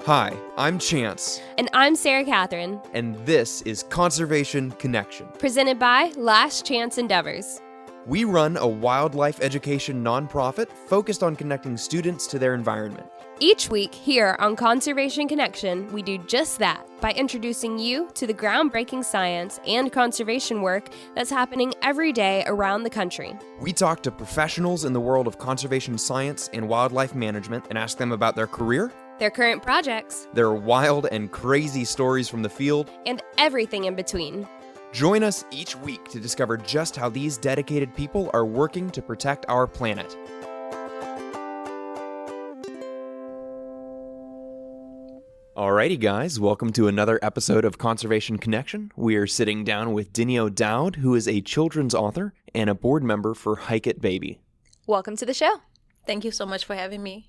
Hi, I'm Chance, And I'm Sarah Catherine, and this is Conservation Connection. presented by Last Chance Endeavors. We run a wildlife education nonprofit focused on connecting students to their environment. Each week here on Conservation Connection, we do just that by introducing you to the groundbreaking science and conservation work that's happening every day around the country. We talk to professionals in the world of conservation science and wildlife management and ask them about their career, Their current projects, their wild and crazy stories from the field, and everything in between. Join us each week to discover just how these dedicated people are working to protect our planet. Alrighty guys, welcome to another episode of Conservation Connection. We are sitting down with Dineo Dowd, who is a children's author and a board member for Hike It Baby. Welcome to the show. Thank you so much for having me.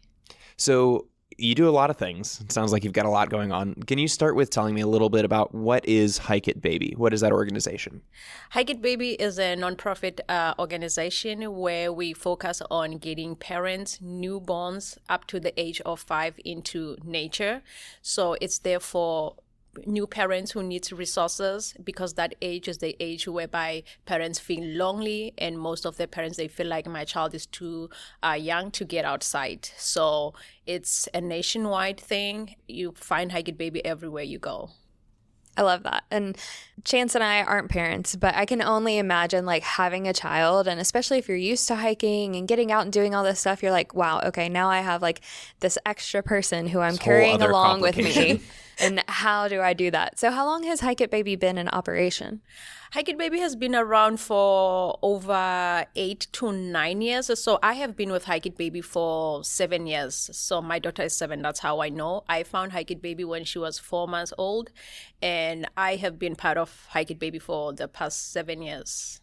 So, you do a lot of things. It sounds like you've got a lot going on. Can you start with telling me a little bit about what is Hike It Baby? What is that organization? Hike It Baby is a nonprofit organization where we focus on getting parents, newborns up to the age of 5 into nature. So it's there for new parents who need resources, because that age is the age whereby parents feel lonely, and most of the parents, they feel like my child is too young to get outside. So it's a nationwide thing. You find Hike It Baby everywhere you go. I love that. And Chance and I aren't parents, but I can only imagine like having a child, and especially if you're used to hiking and getting out and doing all this stuff, you're like, wow, okay, now I have like this extra person who I'm carrying along with me. And how do I do that? So how long has Hike It Baby been in operation? Hike It Baby has been around for over 8 to 9 years. So I have been with Hike It Baby for 7 years. So my daughter is 7. That's how I know. I found Hike It Baby when she was 4 months old. And I have been part of Hike It Baby for the past 7 years.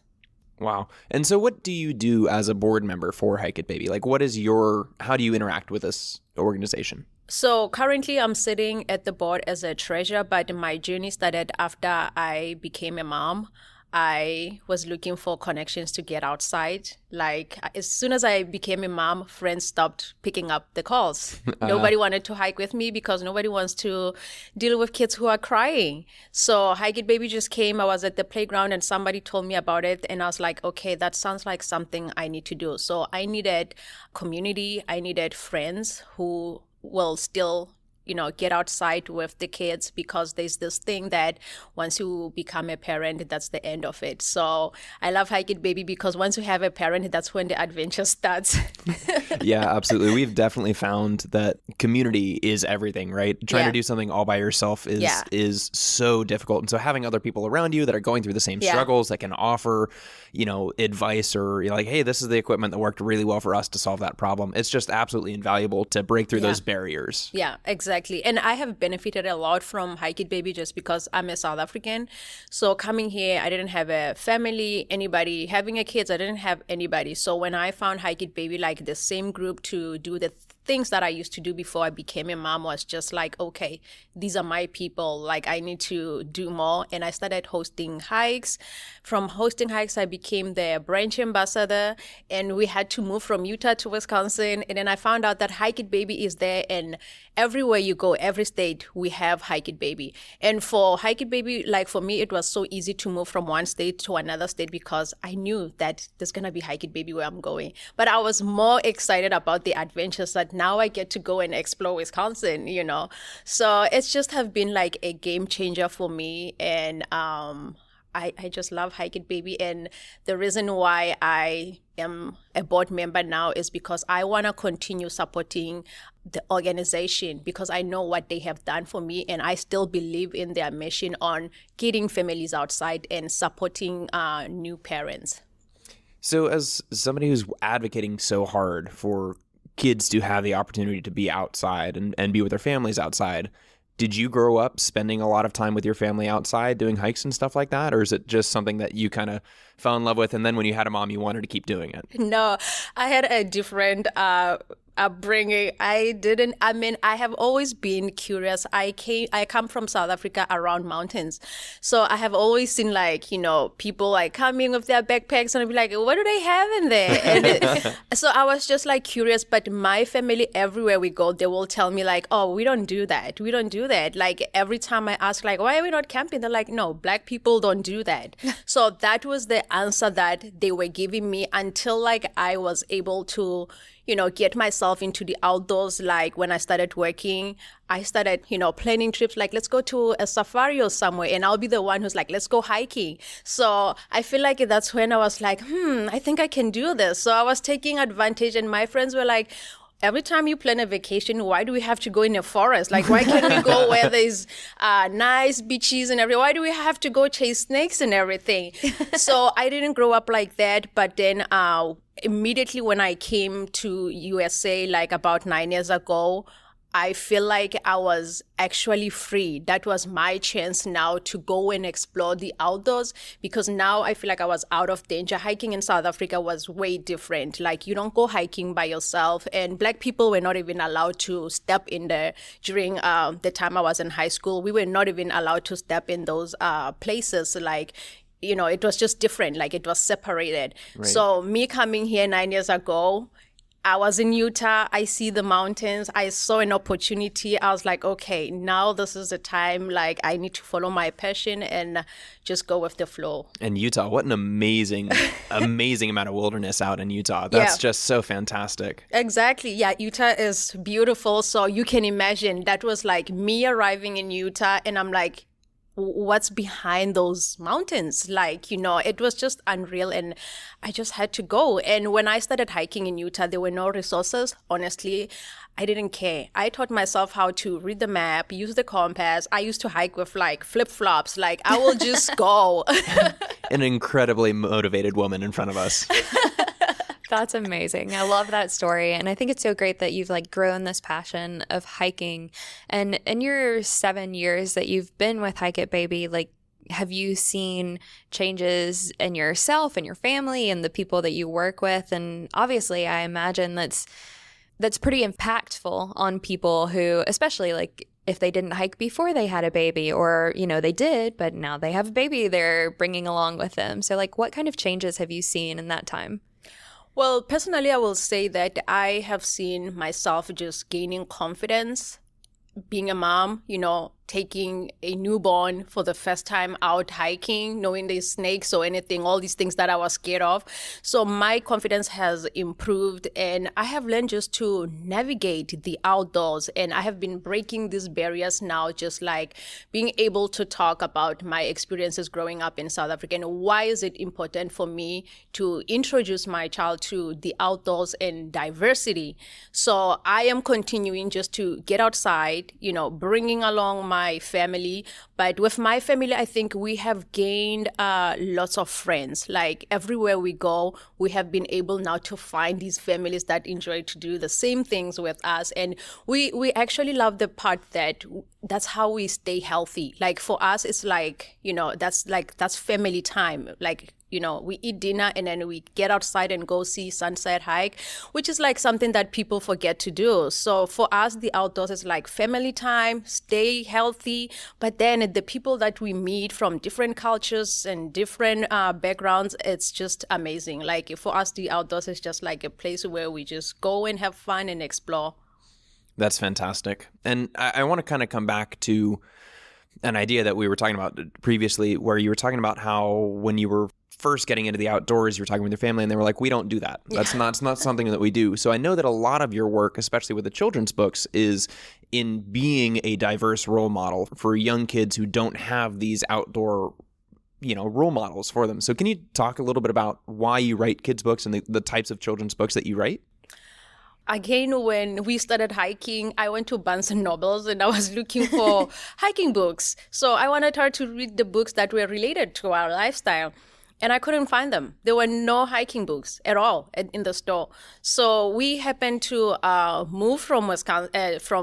Wow. And so what do you do as a board member for Hike It Baby? Like, how do you interact with this organization? So currently I'm sitting at the board as a treasurer, but my journey started after I became a mom. I was looking for connections to get outside. Like, as soon as I became a mom, friends stopped picking up the calls. Nobody wanted to hike with me because nobody wants to deal with kids who are crying. So Hike It Baby just came. I was at the playground and somebody told me about it. And I was like, okay, that sounds like something I need to do. So I needed community. I needed friends who will still get outside with the kids, because there's this thing that once you become a parent, that's the end of it. So I love Hike It Baby because once you have a parent, that's when the adventure starts. Yeah, absolutely. We've definitely found that community is everything, right? Trying to do something all by yourself is so difficult. And so having other people around you that are going through the same struggles that can offer, advice, or like, hey, this is the equipment that worked really well for us to solve that problem. It's just absolutely invaluable to break through those barriers. Yeah, exactly. And I have benefited a lot from Hike It Baby just because I'm a South African. So coming here, I didn't have a family, anybody. Having a kids, I didn't have anybody. So when I found Hike It Baby, like the same group to do the things that I used to do before I became a mom, was just like, okay, these are my people. Like, I need to do more. And I started hosting hikes. From hosting hikes, I became the branch ambassador, and we had to move from Utah to Wisconsin. And then I found out that Hike It Baby is there, and everywhere you go, every state, we have Hike It Baby. And for Hike It Baby, like for me, it was so easy to move from one state to another state because I knew that there's going to be Hike It Baby where I'm going. But I was more excited about the adventures that now I get to go and explore Wisconsin, So it's just have been like a game changer for me. And I just love Hike It Baby. And the reason why I am a board member now is because I want to continue supporting the organization, because I know what they have done for me, and I still believe in their mission on getting families outside and supporting new parents. So as somebody who's advocating so hard for kids to have the opportunity to be outside and be with their families outside, did you grow up spending a lot of time with your family outside doing hikes and stuff like that? Or is it just something that you kind of fell in love with, and then when you had a mom, you wanted to keep doing it? No, I had a different upbringing. I have always been curious. I come from South Africa around mountains. So I have always seen people coming with their backpacks and I'd be like, what do they have in there? And so I was just curious, but my family, everywhere we go, they will tell me oh, we don't do that. We don't do that. Every time I ask why are we not camping? They're like, no, Black people don't do that. So that was the answer that they were giving me until I was able to get myself into the outdoors. When I started working, I started, planning trips, let's go to a safari or somewhere, and I'll be the one who's let's go hiking. So I feel that's when I was I think I can do this. So I was taking advantage, and my friends were like, every time you plan a vacation, why do we have to go in a forest? Why can't we go where there's nice beaches and everything? Why do we have to go chase snakes and everything? So I didn't grow up like that. But then immediately when I came to USA, about 9 years ago, I feel like I was actually free. That was my chance now to go and explore the outdoors, because now I feel like I was out of danger. Hiking in South Africa was way different. You don't go hiking by yourself, and Black people were not even allowed to step in there. During the time I was in high school, we were not even allowed to step in those places. It was just different. It was separated. Right. So me coming here 9 years ago, I was in Utah. I see the mountains. I saw an opportunity. I was like, okay, now this is the time. I need to follow my passion and just go with the flow. And Utah, what an amazing, amazing amount of wilderness out in Utah. That's just so fantastic. Exactly. Yeah, Utah is beautiful. So you can imagine that was me arriving in Utah, and I'm like, what's behind those mountains? It was just unreal, and I just had to go. And when I started hiking in Utah, there were no resources. Honestly, I didn't care. I taught myself how to read the map, use the compass. I used to hike with flip-flops. I will just go. An incredibly motivated woman in front of us. That's amazing. I love that story. And I think it's so great that you've grown this passion of hiking. And in your 7 years that you've been with Hike It Baby, have you seen changes in yourself and your family and the people that you work with? And obviously, I imagine that's pretty impactful on people who, especially if they didn't hike before they had a baby, or, they did, but now they have a baby they're bringing along with them. So what kind of changes have you seen in that time? Well, personally, I will say that I have seen myself just gaining confidence, being a mom, taking a newborn for the first time out hiking, knowing there's snakes or anything, all these things that I was scared of. So my confidence has improved, and I have learned just to navigate the outdoors. And I have been breaking these barriers now, just being able to talk about my experiences growing up in South Africa and why is it important for me to introduce my child to the outdoors and diversity. So I am continuing just to get outside, bringing along my family. But with my family, I think we have gained lots of friends. Everywhere we go, we have been able now to find these families that enjoy to do the same things with us. And we actually love the part that's how we stay healthy. For us, it's that's family time. We eat dinner and then we get outside and go see sunset hike, which is something that people forget to do. So for us, the outdoors is family time, stay healthy. But then the people that we meet from different cultures and different backgrounds, it's just amazing. For us, the outdoors is just a place where we just go and have fun and explore. That's fantastic. And I want to kind of come back to an idea that we were talking about previously, where you were talking about how when you were first getting into the outdoors, you were talking with your family and they were like, we don't do that. That's not something that we do. So I know that a lot of your work, especially with the children's books, is in being a diverse role model for young kids who don't have these outdoor role models for them. So can you talk a little bit about why you write kids books and the types of children's books that you write? Again, when we started hiking, I went to Barnes & Nobles and I was looking for hiking books. So I wanted her to read the books that were related to our lifestyle. And I couldn't find them. There were no hiking books at all in the store. So we happened to move from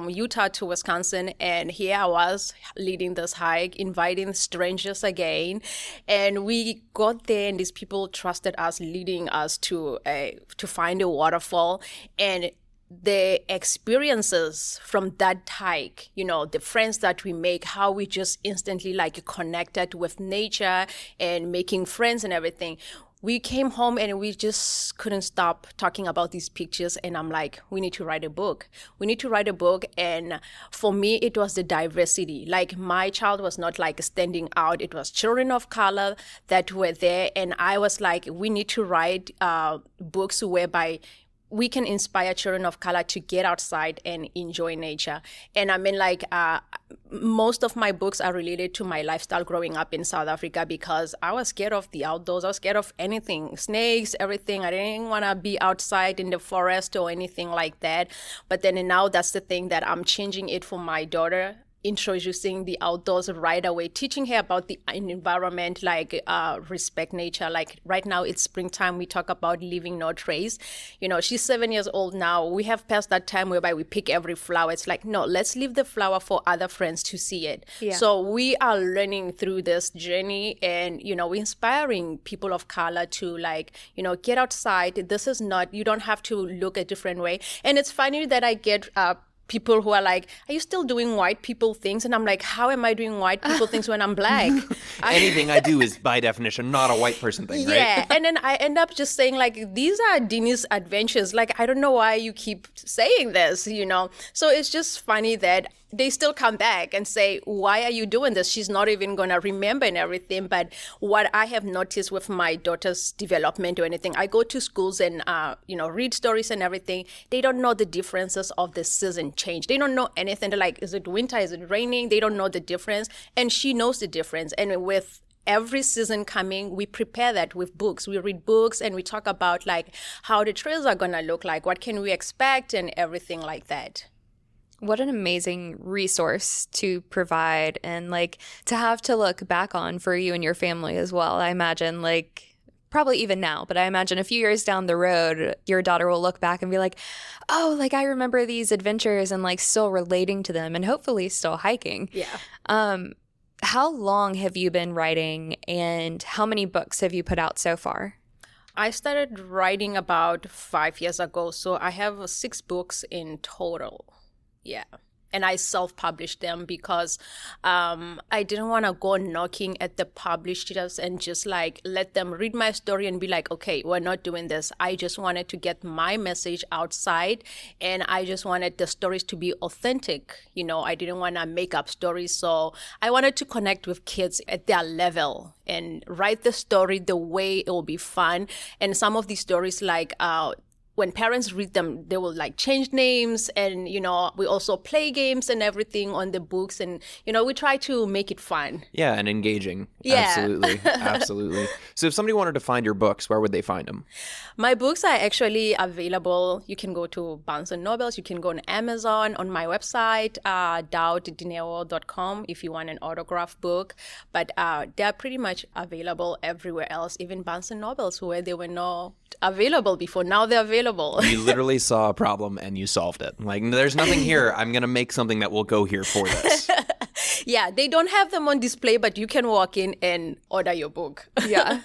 Utah to Wisconsin, and here I was leading this hike, inviting strangers again. And we got there, and these people trusted us, leading us to find a waterfall. And the experiences from that hike, the friends that we make, how we just instantly like connected with nature and making friends and everything. We came home and we just couldn't stop talking about these pictures. And I'm like, we need to write a book. We need to write a book. And for me, it was the diversity. Like my child was not like standing out. It was children of color that were there. And I was like, we need to write books whereby we can inspire children of color to get outside and enjoy nature. And I mean, like, most of my books are related to my lifestyle growing up in South Africa because I was scared of the outdoors. I was scared of anything, snakes, everything. I didn't want to be outside in the forest or anything like that. But then now that's the thing that I'm changing it for my daughter, introducing the outdoors right away, teaching her about the environment, like respect nature. Like right now it's springtime, we talk about leaving no trace. She's 7 years old now. We have passed that time whereby we pick every flower. It's like, no, let's leave the flower for other friends to see it. Yeah. So we are learning through this journey, and we're inspiring people of color to like, get outside. This is not, you don't have to look a different way. And it's funny that I get people who are like, are you still doing white people things? And I'm like, how am I doing white people things when I'm black? Anything I do is by definition not a white person thing, right? Yeah. And then I end up just saying like, these are Dineo's adventures. Like, I don't know why you keep saying this, So it's just funny that they still come back and say, why are you doing this? She's not even going to remember and everything. But what I have noticed with my daughter's development or anything, I go to schools and, read stories and everything. They don't know the differences of the season change. They don't know anything. They're like, is it winter? Is it raining? They don't know the difference. And she knows the difference. And with every season coming, we prepare that with books. We read books and we talk about like how the trails are going to look like, what can we expect and everything like that. What an amazing resource to provide and like to have to look back on for you and your family as well. I imagine like probably even now, but I imagine a few years down the road, your daughter will look back and be like, oh, like I remember these adventures and like still relating to them and hopefully still hiking. Yeah. How long have you been writing and how many books have you put out so far? I started writing about 5 years ago. So I have 6 books in total. Yeah. And I self-published them because I didn't want to go knocking at the publishers and just like let them read my story and be like, okay, we're not doing this. I just wanted to get my message outside, and I just wanted the stories to be authentic. I didn't want to make up stories. So I wanted to connect with kids at their level and write the story the way it will be fun. And some of these stories like when parents read them, they will like change names, and we also play games and everything on the books, and we try to make it fun. Yeah, and engaging. Yeah. Absolutely. Absolutely. So if somebody wanted to find your books, where would they find them? My books are actually available. You can go to Barnes & Nobles. You can go on Amazon, on my website, dowddineo.com if you want an autographed book. But they're pretty much available everywhere else, even Barnes & Nobles, where they were not available before. Now they're available. You literally saw a problem and you solved it. Like, there's nothing here. I'm going to make something that will go here for this. Yeah, they don't have them on display, but you can walk in and order your book. Yeah.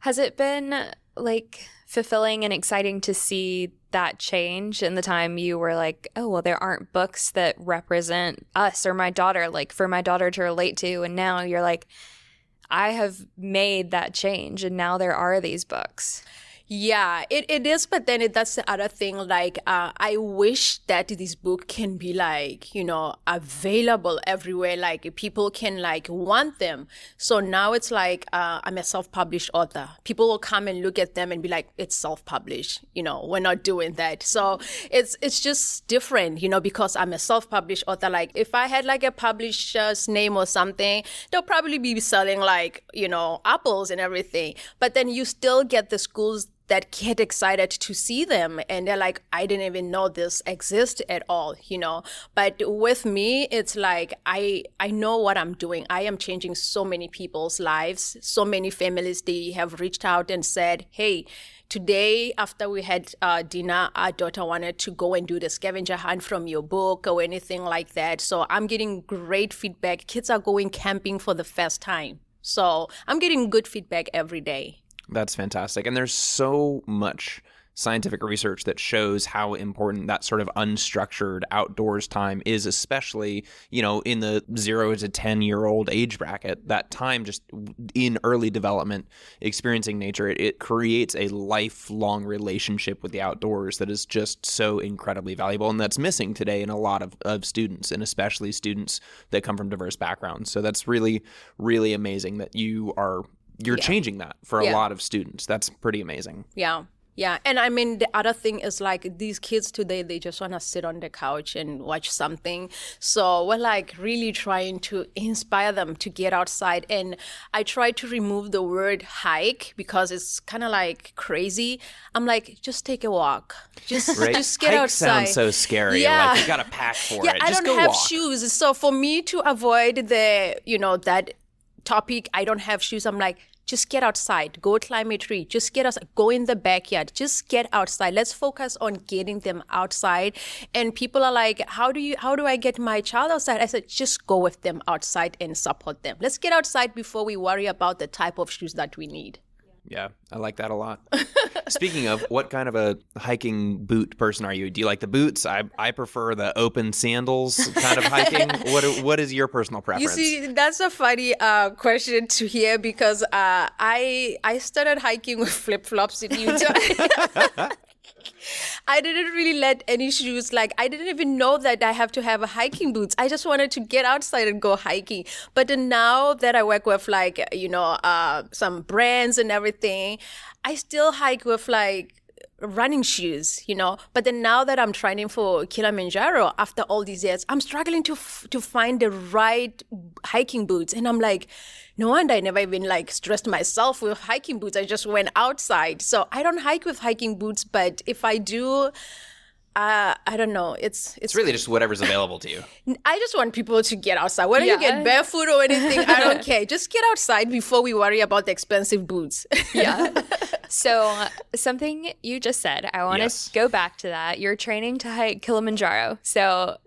Has it been like fulfilling and exciting to see that change in the time you were like, oh, well, there aren't books that represent us or my daughter, like for my daughter to relate to. And now you're like, I have made that change and now there are these books. Yeah, it is. But then that's the other thing. Like, I wish that this book can be like, available everywhere. Like people can like want them. So now it's like, I'm a self-published author. People will come and look at them and be like, it's self-published. We're not doing that. So it's just different, because I'm a self-published author. Like if I had like a publisher's name or something, they'll probably be selling like, apples and everything. But then you still get the schools that get excited to see them, and they're like, I didn't even know this exists at all, But with me, it's like I know what I'm doing. I am changing so many people's lives. So many families, they have reached out and said, hey, today, after we had dinner, our daughter wanted to go and do the scavenger hunt from your book or anything like that. So I'm getting great feedback. Kids are going camping for the first time. So I'm getting good feedback every day. That's fantastic. And there's so much scientific research that shows how important that sort of unstructured outdoors time is, especially, in the 0 to 10-year-old age bracket. That time just in early development, experiencing nature, it creates a lifelong relationship with the outdoors that is just so incredibly valuable, and that's missing today in a lot of students, and especially students that come from diverse backgrounds. So that's really, really amazing that you're changing that for a lot of students. That's pretty amazing. Yeah. Yeah. And I mean, the other thing is like these kids today, they just want to sit on the couch and watch something. So we're like really trying to inspire them to get outside. And I try to remove the word hike because it's kind of like crazy. I'm like, just take a walk. Just get hike outside. Sounds so scary. Yeah. Like you got to pack for Yeah, it. I Just don't go have walk. shoes. So for me to avoid that topic, I don't have shoes. I'm like, just get outside, go climb a tree, just get outside, go in the backyard, just get outside. Let's focus on getting them outside. And people are like, how do I get my child outside? I said, just go with them outside and support them. Let's get outside before we worry about the type of shoes that we need. Yeah, I like that a lot. Speaking of, what kind of a hiking boot person are you? Do you like the boots? I prefer the open sandals kind of hiking. What is your personal preference? You see, that's a funny question to hear because I started hiking with flip-flops in Utah. I didn't really let any shoes, like I didn't even know that I have to have a hiking boots. I just wanted to get outside and go hiking. But then now that I work with like, some brands and everything, I still hike with like running shoes, But then now that I'm training for Kilimanjaro, after all these years, I'm struggling to find the right hiking boots. And I'm like, no wonder I never even like stressed myself with hiking boots. I just went outside. So I don't hike with hiking boots, but if I do, I don't know. It's really just whatever's available to you. I just want people to get outside. Whether you get barefoot or anything, I don't care. Just get outside before we worry about the expensive boots. Yeah. So something you just said, I want to go back to that. You're training to hike Kilimanjaro. So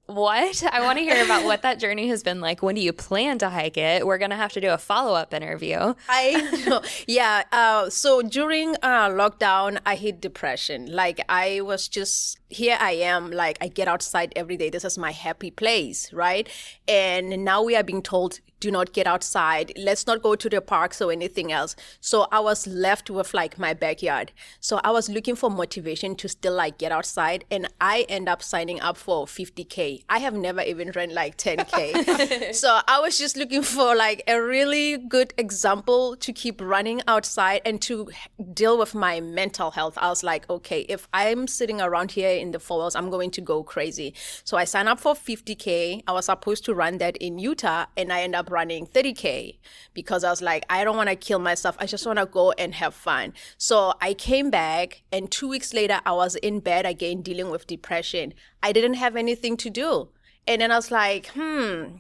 what? I want to hear about what that journey has been like. When do you plan to hike it? We're going to have to do a follow-up interview. I know. Yeah. So during lockdown, I hit depression. Like I was just, here I am, like I get outside every day. This is my happy place, right? And now we are being told, do not get outside. Let's not go to the parks or anything else. So I was left with like my backyard. So I was looking for motivation to still like get outside. And I end up signing up for 50K. I have never even run like 10K. So I was just looking for like a really good example to keep running outside and to deal with my mental health. I was like, okay, if I'm sitting around here in the falls, I'm going to go crazy. So I signed up for 50K. I was supposed to run that in Utah, and I end up running 30K because I was like, I don't want to kill myself. I just want to go and have fun. So I came back, and 2 weeks later, I was in bed again dealing with depression. I didn't have anything to do. And then I was like,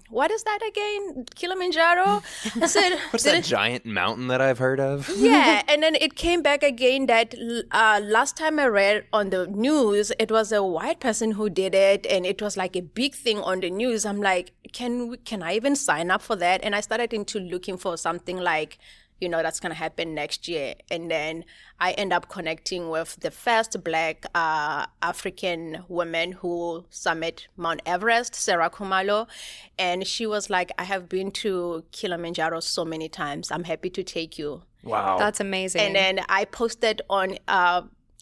what is that again? Kilimanjaro? I said, what's that giant mountain that I've heard of? Yeah. And then it came back again that last time I read on the news, it was a white person who did it. And it was like a big thing on the news. I'm like, can I even sign up for that? And I started into looking for something like, that's going to happen next year. And then I end up connecting with the first Black African woman who summit Mount Everest, Sarah Kumalo. And she was like, I have been to Kilimanjaro so many times. I'm happy to take you. Wow. That's amazing. And then I posted on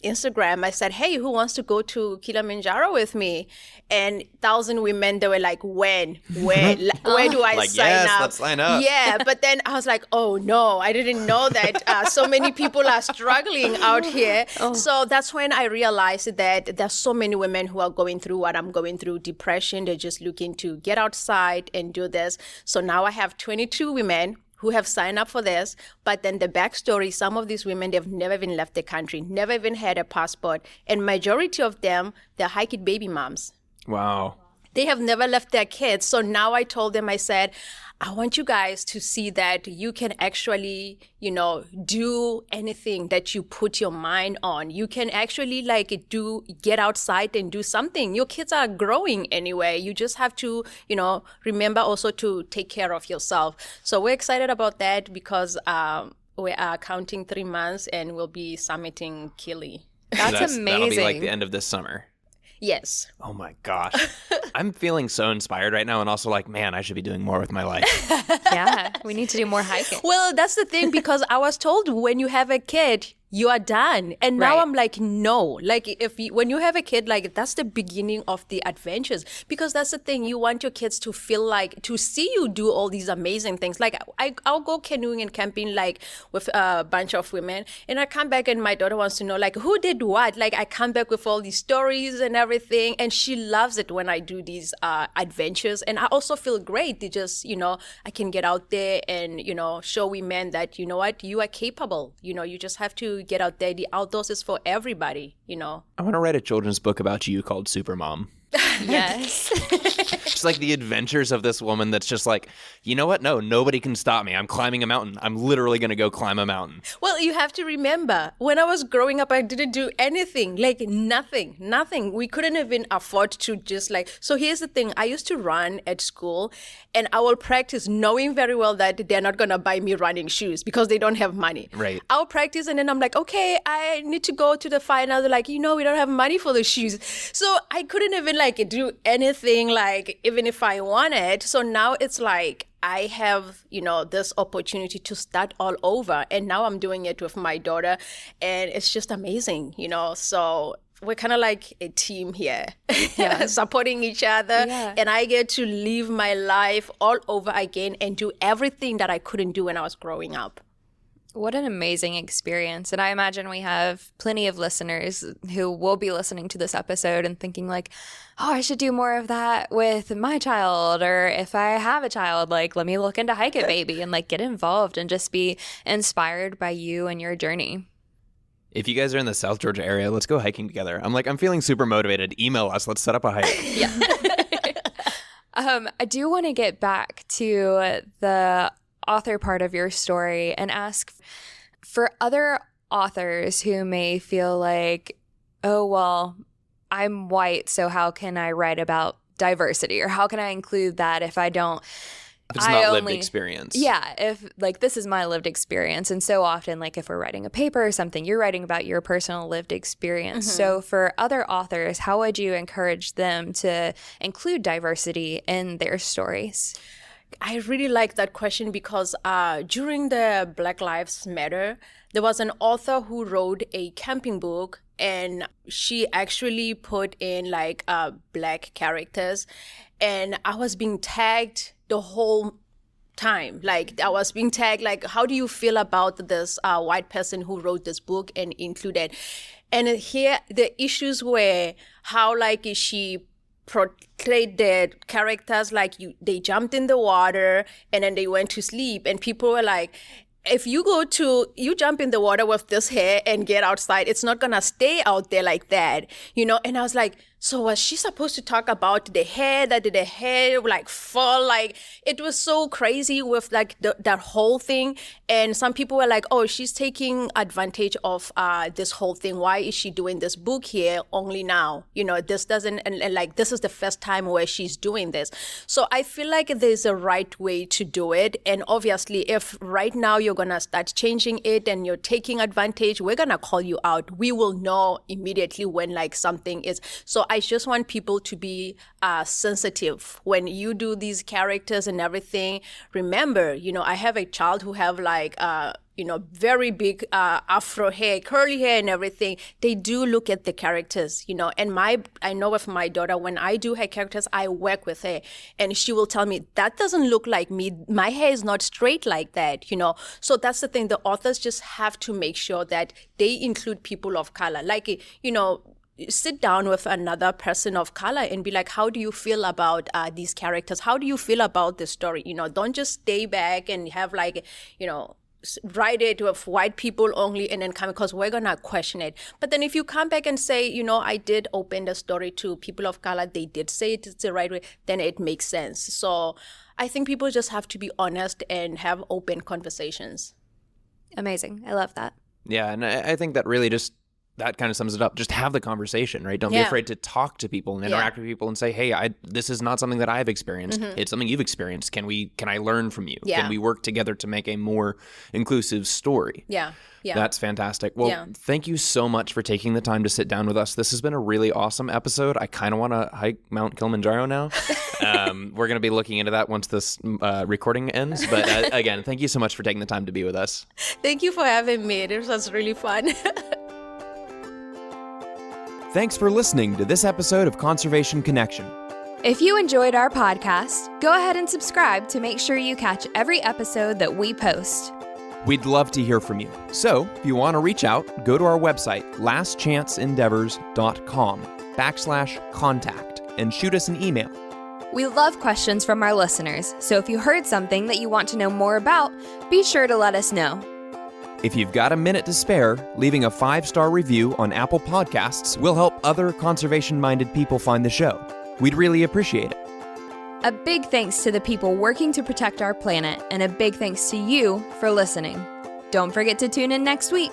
Instagram, I said, hey, who wants to go to Kilimanjaro with me? And 1,000 women, they were like, where do I like, sign yes, up? Let's sign up. Yeah, but then I was like, oh no, I didn't know that so many people are struggling out here. So that's when I realized that there's so many women who are going through what I'm going through, depression. They're just looking to get outside and do this. So now I have 22 women who have signed up for this. But then the backstory, some of these women, they've never even left the country, never even had a passport. And majority of them, they're hike-it baby moms. Wow. They have never left their kids. So now I told them, I said, I want you guys to see that you can actually, do anything that you put your mind on. You can actually get outside and do something. Your kids are growing anyway. You just have to, remember also to take care of yourself. So we're excited about that because we are counting 3 months and we'll be summiting Kili. That's amazing. That'll be like the end of this summer. Yes. Oh my gosh. I'm feeling so inspired right now, and also like, man, I should be doing more with my life. Yeah, we need to do more hiking. Well, that's the thing, because I was told when you have a kid, you are done. And now I'm like, no. Like when you have a kid, like that's the beginning of the adventures, because that's the thing. You want your kids to feel like, to see you do all these amazing things. Like I'll go canoeing and camping like with a bunch of women, and I come back and my daughter wants to know like who did what. Like I come back with all these stories and everything, and she loves it when I do these adventures. And I also feel great to just, I can get out there and, show women that, you know what, you are capable. You just have to get out there. The outdoors is for everybody, I want to write a children's book about you called Supermom. Yes. Just like the adventures of this woman that's just like, you know what? No, nobody can stop me. I'm climbing a mountain. I'm literally going to go climb a mountain. Well, you have to remember, when I was growing up, I didn't do anything, like nothing. We couldn't even afford to just like, so here's the thing. I used to run at school, and I will practice knowing very well that they're not going to buy me running shoes because they don't have money. Right. I'll practice, and then I'm like, okay, I need to go to the final. They're like, we don't have money for the shoes. So I couldn't even like do anything, like even if I wanted. So now it's like I have, this opportunity to start all over. And now I'm doing it with my daughter, and it's just amazing, so we're kind of like a team here, supporting each other. Yeah. And I get to live my life all over again and do everything that I couldn't do when I was growing up. What an amazing experience. And I imagine we have plenty of listeners who will be listening to this episode and thinking like, oh, I should do more of that with my child. Or if I have a child, like, let me look into Hike It Baby and like get involved and just be inspired by you and your journey. If you guys are in the South Georgia area, let's go hiking together. I'm feeling super motivated. Email us. Let's set up a hike. Yeah. I do want to get back to the author part of your story and ask for other authors who may feel like, oh, well, I'm white, so how can I write about diversity? Or how can I include that if I don't? If it's not lived experience. Yeah, if like this is my lived experience. And so often, like if we're writing a paper or something, you're writing about your personal lived experience. Mm-hmm. So for other authors, how would you encourage them to include diversity in their stories? I really like that question because during the Black Lives Matter, there was an author who wrote a camping book, and she actually put in like Black characters, and I was being tagged the whole time. Like I was being tagged, like, how do you feel about this white person who wrote this book and included? And here the issues were how like she portrayed the characters like they jumped in the water and then they went to sleep, and people were like, if you jump in the water with this hair and get outside, it's not gonna stay out there like that, And I was like, so was she supposed to talk about the hair, that the hair like fall? Like it was so crazy with like that whole thing. And some people were like, oh, she's taking advantage of this whole thing. Why is she doing this book here only now? This doesn't, and like this is the first time where she's doing this. So I feel like there's a right way to do it. And obviously, if right now you're gonna start changing it and you're taking advantage, we're gonna call you out. We will know immediately when like something is. So I just want people to be sensitive when you do these characters and everything. Remember, I have a child who have like, very big afro hair, curly hair and everything. They do look at the characters, and I know with my daughter, when I do her characters, I work with her and she will tell me, that doesn't look like me. My hair is not straight like that, So that's the thing. The authors just have to make sure that they include people of color. Like, sit down with another person of color and be like, how do you feel about these characters? How do you feel about the story? Don't just stay back and have like, write it with white people only and then come, because we're going to question it. But then if you come back and say, I did open the story to people of color, they did say it's the right way, then it makes sense. So I think people just have to be honest and have open conversations. Amazing. I love that. Yeah, and I think that really just that kind of sums it up. Just have the conversation, right? Don't be afraid to talk to people and interact with people and say, hey, this is not something that I've experienced. It's something you've experienced. Can I learn from you? Can we work together to make a more inclusive story? Yeah. That's fantastic. Well, thank you so much for taking the time to sit down with us. This has been a really awesome episode. I kind of want to hike Mount Kilimanjaro now. We're going to be looking into that once this recording ends. But again, thank you so much for taking the time to be with us. Thank you for having me. It was really fun. Thanks for listening to this episode of Conservation Connection. If you enjoyed our podcast, go ahead and subscribe to make sure you catch every episode that we post. We'd love to hear from you. So if you want to reach out, go to our website, lastchanceendeavors.com/contact and shoot us an email. We love questions from our listeners, so if you heard something that you want to know more about, be sure to let us know. If you've got a minute to spare, leaving a 5-star review on Apple Podcasts will help other conservation-minded people find the show. We'd really appreciate it. A big thanks to the people working to protect our planet, and a big thanks to you for listening. Don't forget to tune in next week.